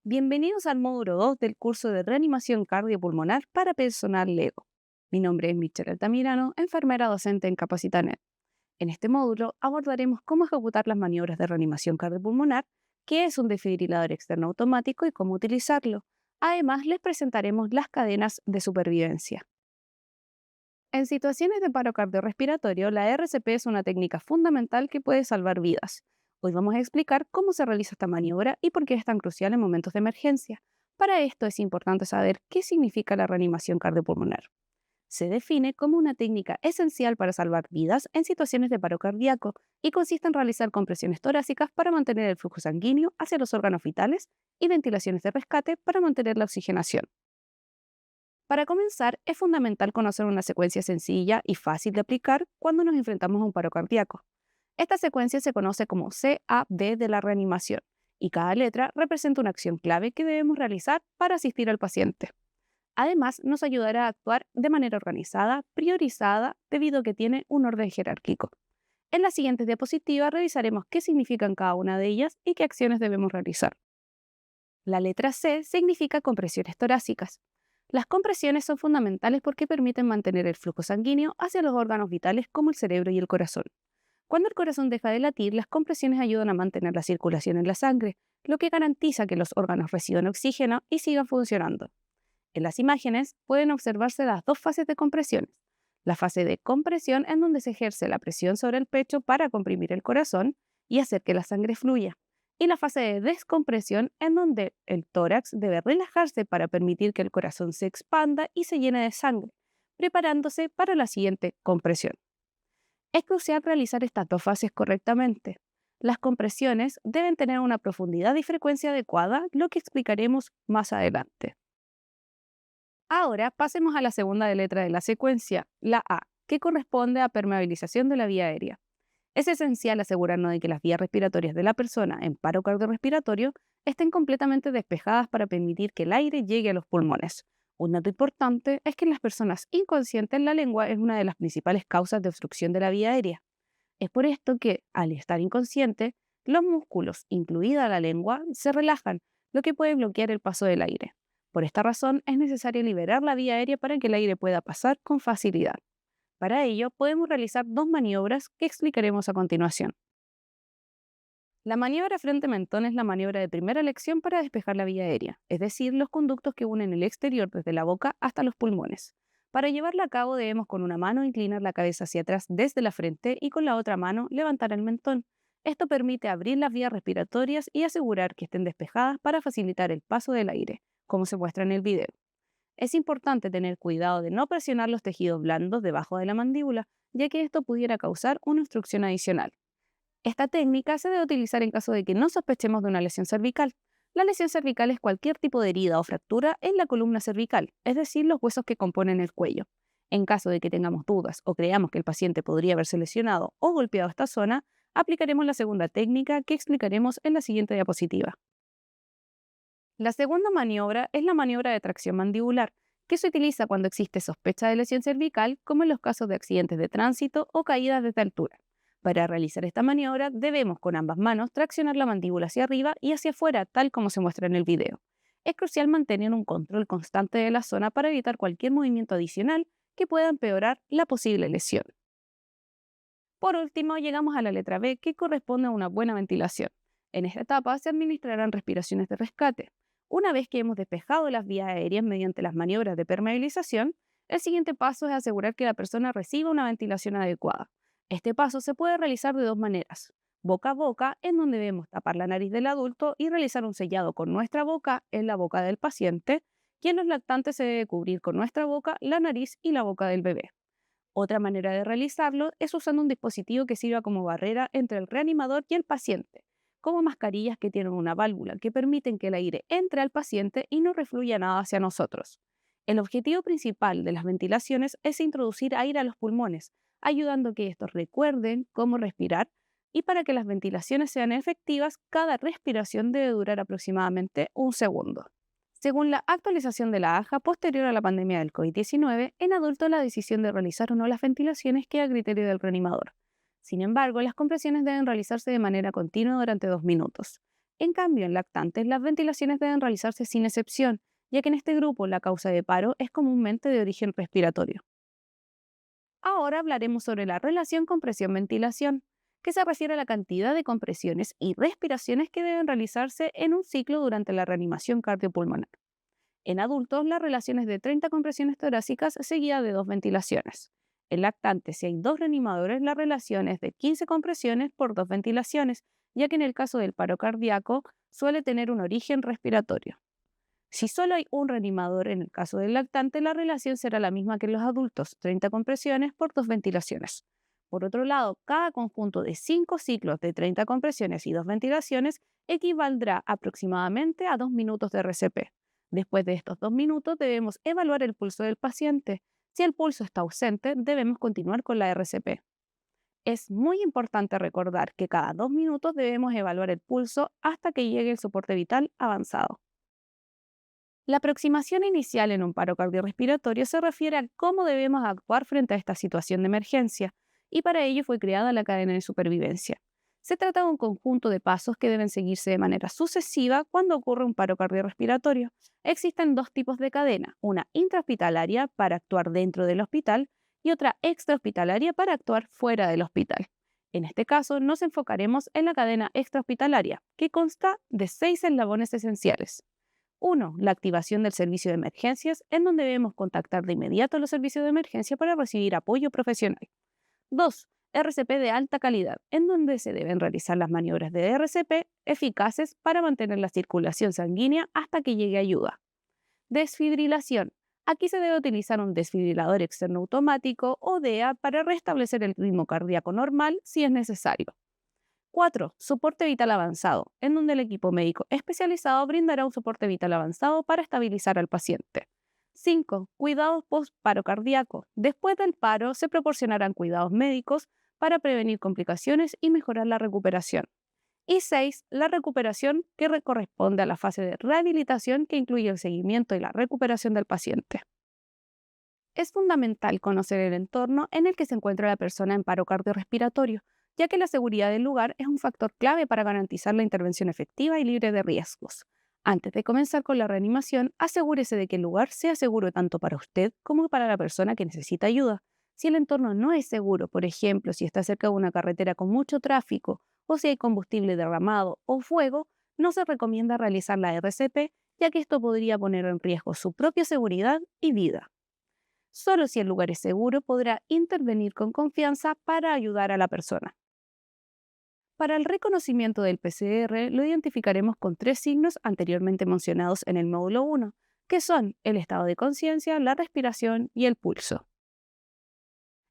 Bienvenidos al módulo 2 del curso de reanimación cardiopulmonar para personal LEGO. Mi nombre es Michelle Altamirano, enfermera docente en Capacitanet. En este módulo abordaremos cómo ejecutar las maniobras de reanimación cardiopulmonar, qué es un desfibrilador externo automático y cómo utilizarlo. Además, les presentaremos las cadenas de supervivencia. En situaciones de paro cardiorrespiratorio, la RCP es una técnica fundamental que puede salvar vidas. Hoy vamos a explicar cómo se realiza esta maniobra y por qué es tan crucial en momentos de emergencia. Para esto es importante saber qué significa la reanimación cardiopulmonar. Se define como una técnica esencial para salvar vidas en situaciones de paro cardíaco y consiste en realizar compresiones torácicas para mantener el flujo sanguíneo hacia los órganos vitales y ventilaciones de rescate para mantener la oxigenación. Para comenzar, es fundamental conocer una secuencia sencilla y fácil de aplicar cuando nos enfrentamos a un paro cardíaco. Esta secuencia se conoce como CAD de la reanimación y cada letra representa una acción clave que debemos realizar para asistir al paciente. Además, nos ayudará a actuar de manera organizada, priorizada, debido a que tiene un orden jerárquico. En las siguientes diapositivas revisaremos qué significan cada una de ellas y qué acciones debemos realizar. La letra C significa compresiones torácicas. Las compresiones son fundamentales porque permiten mantener el flujo sanguíneo hacia los órganos vitales como el cerebro y el corazón. Cuando el corazón deja de latir, las compresiones ayudan a mantener la circulación en la sangre, lo que garantiza que los órganos reciban oxígeno y sigan funcionando. En las imágenes pueden observarse las dos fases de compresiones. La fase de compresión en donde se ejerce la presión sobre el pecho para comprimir el corazón y hacer que la sangre fluya. Y la fase de descompresión en donde el tórax debe relajarse para permitir que el corazón se expanda y se llene de sangre, preparándose para la siguiente compresión. Es crucial realizar estas dos fases correctamente. Las compresiones deben tener una profundidad y frecuencia adecuada, lo que explicaremos más adelante. Ahora pasemos a la segunda letra de la secuencia, la A, que corresponde a permeabilización de la vía aérea. Es esencial asegurarnos de que las vías respiratorias de la persona en paro cardiorrespiratorio estén completamente despejadas para permitir que el aire llegue a los pulmones. Un dato importante es que en las personas inconscientes la lengua es una de las principales causas de obstrucción de la vía aérea. Es por esto que, al estar inconsciente, los músculos, incluida la lengua, se relajan, lo que puede bloquear el paso del aire. Por esta razón, es necesario liberar la vía aérea para que el aire pueda pasar con facilidad. Para ello, podemos realizar dos maniobras que explicaremos a continuación. La maniobra frente-mentón es la maniobra de primera elección para despejar la vía aérea, es decir, los conductos que unen el exterior desde la boca hasta los pulmones. Para llevarla a cabo debemos con una mano inclinar la cabeza hacia atrás desde la frente y con la otra mano levantar el mentón. Esto permite abrir las vías respiratorias y asegurar que estén despejadas para facilitar el paso del aire, como se muestra en el video. Es importante tener cuidado de no presionar los tejidos blandos debajo de la mandíbula, ya que esto pudiera causar una obstrucción adicional. Esta técnica se debe utilizar en caso de que no sospechemos de una lesión cervical. La lesión cervical es cualquier tipo de herida o fractura en la columna cervical, es decir, los huesos que componen el cuello. En caso de que tengamos dudas o creamos que el paciente podría haberse lesionado o golpeado esta zona, aplicaremos la segunda técnica que explicaremos en la siguiente diapositiva. La segunda maniobra es la maniobra de tracción mandibular, que se utiliza cuando existe sospecha de lesión cervical, como en los casos de accidentes de tránsito o caídas desde altura. Para realizar esta maniobra debemos con ambas manos traccionar la mandíbula hacia arriba y hacia afuera, tal como se muestra en el video. Es crucial mantener un control constante de la zona para evitar cualquier movimiento adicional que pueda empeorar la posible lesión. Por último, llegamos a la letra B, que corresponde a una buena ventilación. En esta etapa se administrarán respiraciones de rescate. Una vez que hemos despejado las vías aéreas mediante las maniobras de permeabilización, el siguiente paso es asegurar que la persona reciba una ventilación adecuada. Este paso se puede realizar de dos maneras. Boca a boca, en donde debemos tapar la nariz del adulto y realizar un sellado con nuestra boca en la boca del paciente, y en los lactantes se debe cubrir con nuestra boca la nariz y la boca del bebé. Otra manera de realizarlo es usando un dispositivo que sirva como barrera entre el reanimador y el paciente, como mascarillas que tienen una válvula que permiten que el aire entre al paciente y no refluya nada hacia nosotros. El objetivo principal de las ventilaciones es introducir aire a los pulmones, ayudando a que estos recuerden cómo respirar, y para que las ventilaciones sean efectivas, cada respiración debe durar aproximadamente un segundo. Según la actualización de la AJA posterior a la pandemia del COVID-19, en adultos la decisión de realizar o no las ventilaciones queda a criterio del reanimador. Sin embargo, las compresiones deben realizarse de manera continua durante 2 minutos. En cambio, en lactantes, las ventilaciones deben realizarse sin excepción, ya que en este grupo la causa de paro es comúnmente de origen respiratorio. Ahora hablaremos sobre la relación compresión-ventilación, que se refiere a la cantidad de compresiones y respiraciones que deben realizarse en un ciclo durante la reanimación cardiopulmonar. En adultos, la relación es de 30 compresiones torácicas seguida de 2 ventilaciones. En lactantes, si hay 2 reanimadores, la relación es de 15 compresiones por 2 ventilaciones, ya que en el caso del paro cardíaco suele tener un origen respiratorio. Si solo hay un reanimador en el caso del lactante, la relación será la misma que en los adultos, 30 compresiones por 2 ventilaciones. Por otro lado, cada conjunto de 5 ciclos de 30 compresiones y 2 ventilaciones equivaldrá aproximadamente a 2 minutos de RCP. Después de estos 2 minutos debemos evaluar el pulso del paciente. Si el pulso está ausente, debemos continuar con la RCP. Es muy importante recordar que cada 2 minutos debemos evaluar el pulso hasta que llegue el soporte vital avanzado. La aproximación inicial en un paro cardiorrespiratorio se refiere a cómo debemos actuar frente a esta situación de emergencia, y para ello fue creada la cadena de supervivencia. Se trata de un conjunto de pasos que deben seguirse de manera sucesiva cuando ocurre un paro cardiorrespiratorio. Existen dos tipos de cadena, una intrahospitalaria para actuar dentro del hospital y otra extrahospitalaria para actuar fuera del hospital. En este caso, nos enfocaremos en la cadena extrahospitalaria, que consta de 6 eslabones esenciales. 1. La activación del servicio de emergencias, en donde debemos contactar de inmediato a los servicios de emergencia para recibir apoyo profesional. 2. RCP de alta calidad, en donde se deben realizar las maniobras de RCP eficaces para mantener la circulación sanguínea hasta que llegue ayuda. Desfibrilación. Aquí se debe utilizar un desfibrilador externo automático o DEA para restablecer el ritmo cardíaco normal si es necesario. 4. Soporte vital avanzado, en donde el equipo médico especializado brindará un soporte vital avanzado para estabilizar al paciente. 5. Cuidados post-paro cardíaco. Después del paro se proporcionarán cuidados médicos para prevenir complicaciones y mejorar la recuperación. Y 6. La recuperación, que corresponde a la fase de rehabilitación que incluye el seguimiento y la recuperación del paciente. Es fundamental conocer el entorno en el que se encuentra la persona en paro cardiorrespiratorio, ya que la seguridad del lugar es un factor clave para garantizar la intervención efectiva y libre de riesgos. Antes de comenzar con la reanimación, asegúrese de que el lugar sea seguro tanto para usted como para la persona que necesita ayuda. Si el entorno no es seguro, por ejemplo, si está cerca de una carretera con mucho tráfico o si hay combustible derramado o fuego, no se recomienda realizar la RCP, ya que esto podría poner en riesgo su propia seguridad y vida. Solo si el lugar es seguro podrá intervenir con confianza para ayudar a la persona. Para el reconocimiento del PCR lo identificaremos con 3 signos anteriormente mencionados en el módulo 1, que son el estado de conciencia, la respiración y el pulso.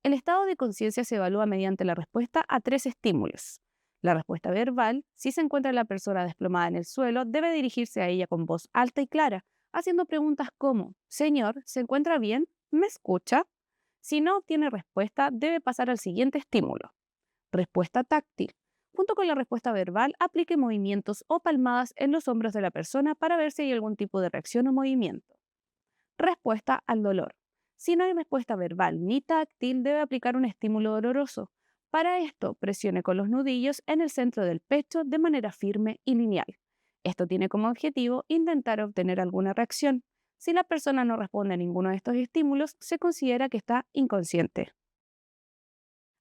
El estado de conciencia se evalúa mediante la respuesta a 3 estímulos. La respuesta verbal: si se encuentra la persona desplomada en el suelo, debe dirigirse a ella con voz alta y clara, haciendo preguntas como: Señor, ¿se encuentra bien? ¿Me escucha? Si no obtiene respuesta, debe pasar al siguiente estímulo. Respuesta táctil. Junto con la respuesta verbal, aplique movimientos o palmadas en los hombros de la persona para ver si hay algún tipo de reacción o movimiento. Respuesta al dolor. Si no hay respuesta verbal ni táctil, debe aplicar un estímulo doloroso. Para esto, presione con los nudillos en el centro del pecho de manera firme y lineal. Esto tiene como objetivo intentar obtener alguna reacción. Si la persona no responde a ninguno de estos estímulos, se considera que está inconsciente.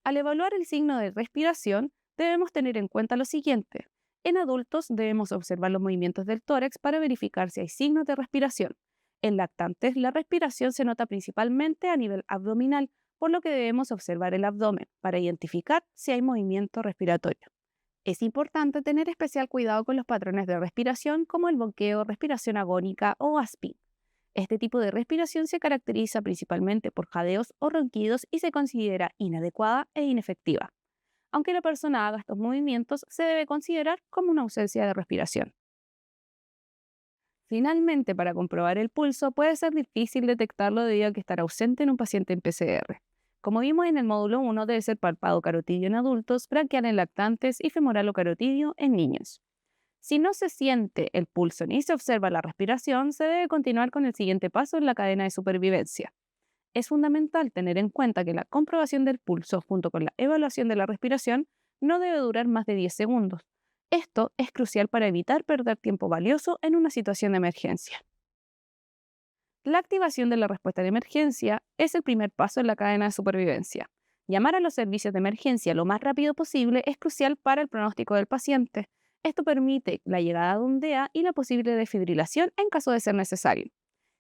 Al evaluar el signo de respiración, debemos tener en cuenta lo siguiente. En adultos debemos observar los movimientos del tórax para verificar si hay signos de respiración. En lactantes, la respiración se nota principalmente a nivel abdominal, por lo que debemos observar el abdomen para identificar si hay movimiento respiratorio. Es importante tener especial cuidado con los patrones de respiración como el bonqueo, respiración agónica o ASPI. Este tipo de respiración se caracteriza principalmente por jadeos o ronquidos y se considera inadecuada e inefectiva. Aunque la persona haga estos movimientos, se debe considerar como una ausencia de respiración. Finalmente, para comprobar el pulso, puede ser difícil detectarlo debido a que estará ausente en un paciente en PCR. Como vimos en el módulo 1, debe ser palpado carotidio en adultos, braquial en lactantes y femoral o carotidio en niños. Si no se siente el pulso ni se observa la respiración, se debe continuar con el siguiente paso en la cadena de supervivencia. Es fundamental tener en cuenta que la comprobación del pulso junto con la evaluación de la respiración no debe durar más de 10 segundos. Esto es crucial para evitar perder tiempo valioso en una situación de emergencia. La activación de la respuesta de emergencia es el primer paso en la cadena de supervivencia. Llamar a los servicios de emergencia lo más rápido posible es crucial para el pronóstico del paciente. Esto permite la llegada de un DEA y la posible desfibrilación en caso de ser necesario.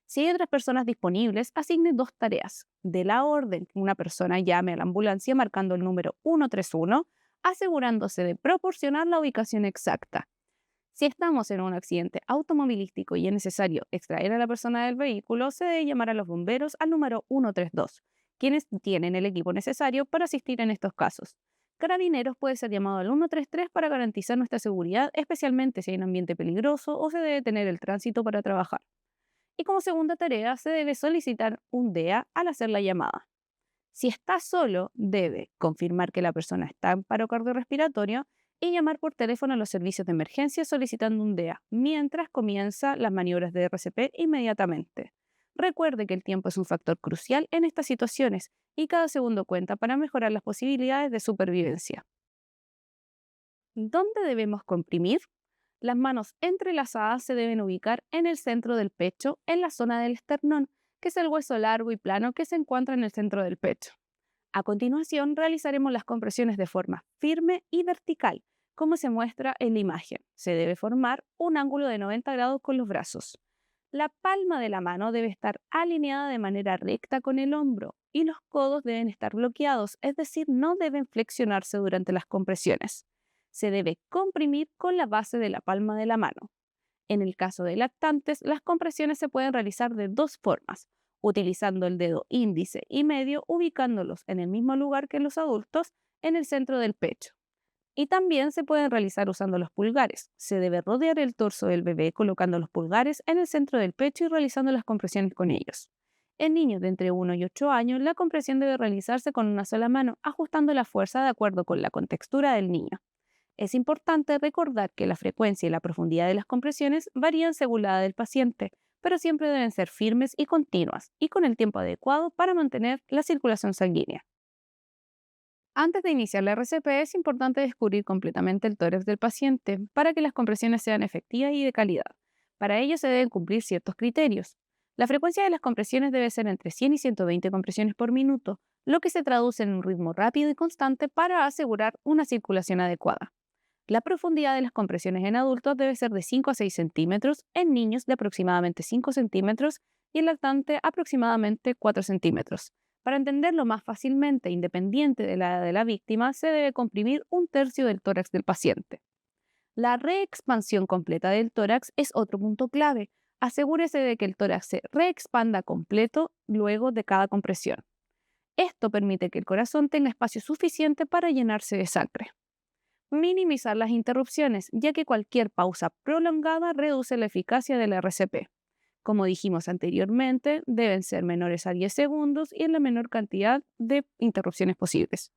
Si hay otras personas disponibles, asigne dos tareas. De la orden que una persona llame a la ambulancia marcando el número 131, asegurándose de proporcionar la ubicación exacta. Si estamos en un accidente automovilístico y es necesario extraer a la persona del vehículo, se debe llamar a los bomberos al número 132, quienes tienen el equipo necesario para asistir en estos casos. Carabineros puede ser llamado al 133 para garantizar nuestra seguridad, especialmente si hay un ambiente peligroso o se debe tener el tránsito para trabajar. Y como segunda tarea, se debe solicitar un DEA al hacer la llamada. Si está solo, debe confirmar que la persona está en paro cardiorrespiratorio y llamar por teléfono a los servicios de emergencia solicitando un DEA, mientras comienza las maniobras de RCP inmediatamente. Recuerde que el tiempo es un factor crucial en estas situaciones y cada segundo cuenta para mejorar las posibilidades de supervivencia. ¿Dónde debemos comprimir? Las manos entrelazadas se deben ubicar en el centro del pecho, en la zona del esternón, que es el hueso largo y plano que se encuentra en el centro del pecho. A continuación, realizaremos las compresiones de forma firme y vertical, como se muestra en la imagen. Se debe formar un ángulo de 90 grados con los brazos. La palma de la mano debe estar alineada de manera recta con el hombro y los codos deben estar bloqueados, es decir, no deben flexionarse durante las compresiones. Se debe comprimir con la base de la palma de la mano. En el caso de lactantes, las compresiones se pueden realizar de dos formas, utilizando el dedo índice y medio, ubicándolos en el mismo lugar que los adultos, en el centro del pecho. Y también se pueden realizar usando los pulgares. Se debe rodear el torso del bebé colocando los pulgares en el centro del pecho y realizando las compresiones con ellos. En niños de entre 1 y 8 años, la compresión debe realizarse con una sola mano, ajustando la fuerza de acuerdo con la contextura del niño. Es importante recordar que la frecuencia y la profundidad de las compresiones varían según la edad del paciente, pero siempre deben ser firmes y continuas, y con el tiempo adecuado para mantener la circulación sanguínea. Antes de iniciar la RCP es importante descubrir completamente el tórax del paciente para que las compresiones sean efectivas y de calidad. Para ello se deben cumplir ciertos criterios. La frecuencia de las compresiones debe ser entre 100 y 120 compresiones por minuto, lo que se traduce en un ritmo rápido y constante para asegurar una circulación adecuada. La profundidad de las compresiones en adultos debe ser de 5 a 6 centímetros, en niños de aproximadamente 5 centímetros y en lactante aproximadamente 4 centímetros. Para entenderlo más fácilmente, independiente de la edad de la víctima, se debe comprimir un tercio del tórax del paciente. La reexpansión completa del tórax es otro punto clave. Asegúrese de que el tórax se reexpanda completo luego de cada compresión. Esto permite que el corazón tenga espacio suficiente para llenarse de sangre. Minimizar las interrupciones, ya que cualquier pausa prolongada reduce la eficacia de la RCP. Como dijimos anteriormente, deben ser menores a 10 segundos y en la menor cantidad de interrupciones posibles.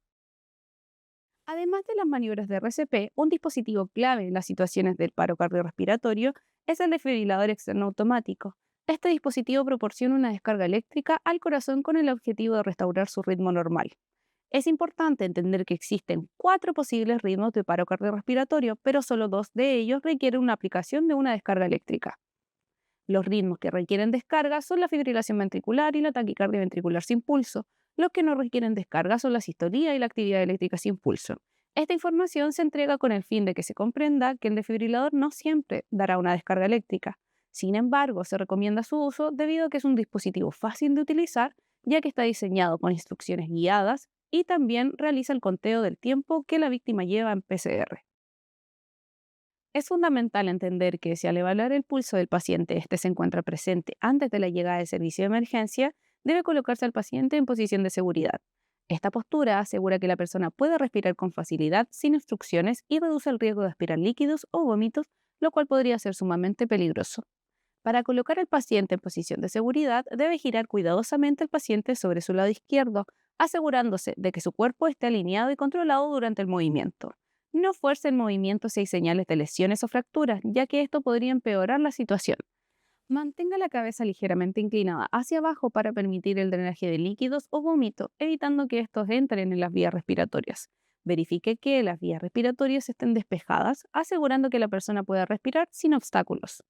Además de las maniobras de RCP, un dispositivo clave en las situaciones del paro cardiorrespiratorio es el desfibrilador externo automático. Este dispositivo proporciona una descarga eléctrica al corazón con el objetivo de restaurar su ritmo normal. Es importante entender que existen 4 posibles ritmos de paro cardiorrespiratorio, pero solo 2 de ellos requieren una aplicación de una descarga eléctrica. Los ritmos que requieren descarga son la fibrilación ventricular y la taquicardia ventricular sin pulso. Los que no requieren descarga son la sistolía y la actividad eléctrica sin pulso. Esta información se entrega con el fin de que se comprenda que el desfibrilador no siempre dará una descarga eléctrica. Sin embargo, se recomienda su uso debido a que es un dispositivo fácil de utilizar, ya que está diseñado con instrucciones guiadas y también realiza el conteo del tiempo que la víctima lleva en PCR. Es fundamental entender que si al evaluar el pulso del paciente este se encuentra presente antes de la llegada del servicio de emergencia, debe colocarse al paciente en posición de seguridad. Esta postura asegura que la persona puede respirar con facilidad sin instrucciones y reduce el riesgo de aspirar líquidos o vómitos, lo cual podría ser sumamente peligroso. Para colocar al paciente en posición de seguridad, debe girar cuidadosamente al paciente sobre su lado izquierdo, asegurándose de que su cuerpo esté alineado y controlado durante el movimiento. No fuerce el movimiento si hay señales de lesiones o fracturas, ya que esto podría empeorar la situación. Mantenga la cabeza ligeramente inclinada hacia abajo para permitir el drenaje de líquidos o vómito, evitando que estos entren en las vías respiratorias. Verifique que las vías respiratorias estén despejadas, asegurando que la persona pueda respirar sin obstáculos.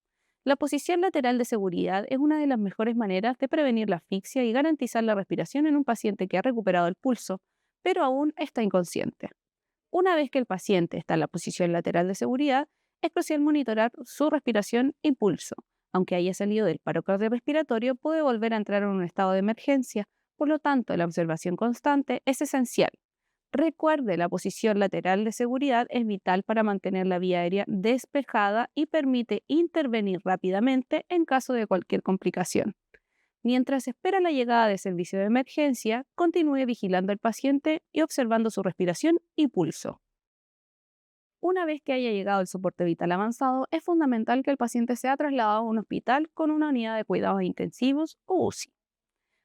La posición lateral de seguridad es una de las mejores maneras de prevenir la asfixia y garantizar la respiración en un paciente que ha recuperado el pulso, pero aún está inconsciente. Una vez que el paciente está en la posición lateral de seguridad, es crucial monitorar su respiración y pulso. Aunque haya salido del paro cardiorrespiratorio, puede volver a entrar en un estado de emergencia, por lo tanto, la observación constante es esencial. Recuerde, la posición lateral de seguridad es vital para mantener la vía aérea despejada y permite intervenir rápidamente en caso de cualquier complicación. Mientras espera la llegada de servicio de emergencia, continúe vigilando al paciente y observando su respiración y pulso. Una vez que haya llegado el soporte vital avanzado, es fundamental que el paciente sea trasladado a un hospital con una unidad de cuidados intensivos o UCI.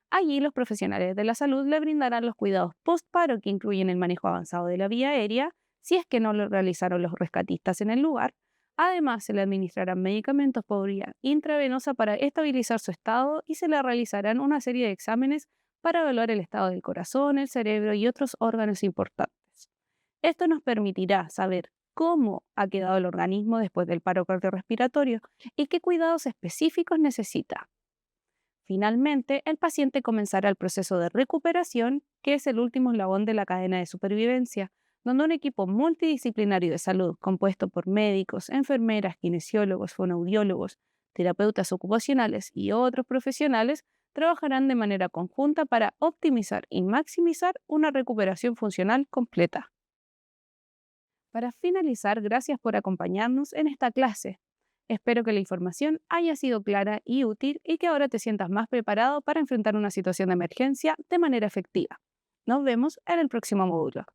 Allí los profesionales de la salud le brindarán los cuidados postparo que incluyen el manejo avanzado de la vía aérea, si es que no lo realizaron los rescatistas en el lugar. Además, se le administrarán medicamentos por vía intravenosa para estabilizar su estado y se le realizarán una serie de exámenes para evaluar el estado del corazón, el cerebro y otros órganos importantes. Esto nos permitirá saber cómo ha quedado el organismo después del paro cardiorrespiratorio y qué cuidados específicos necesita. Finalmente, el paciente comenzará el proceso de recuperación, que es el último eslabón de la cadena de supervivencia, donde un equipo multidisciplinario de salud, compuesto por médicos, enfermeras, kinesiólogos, fonoaudiólogos, terapeutas ocupacionales y otros profesionales, trabajarán de manera conjunta para optimizar y maximizar una recuperación funcional completa. Para finalizar, gracias por acompañarnos en esta clase. Espero que la información haya sido clara y útil y que ahora te sientas más preparado para enfrentar una situación de emergencia de manera efectiva. Nos vemos en el próximo módulo.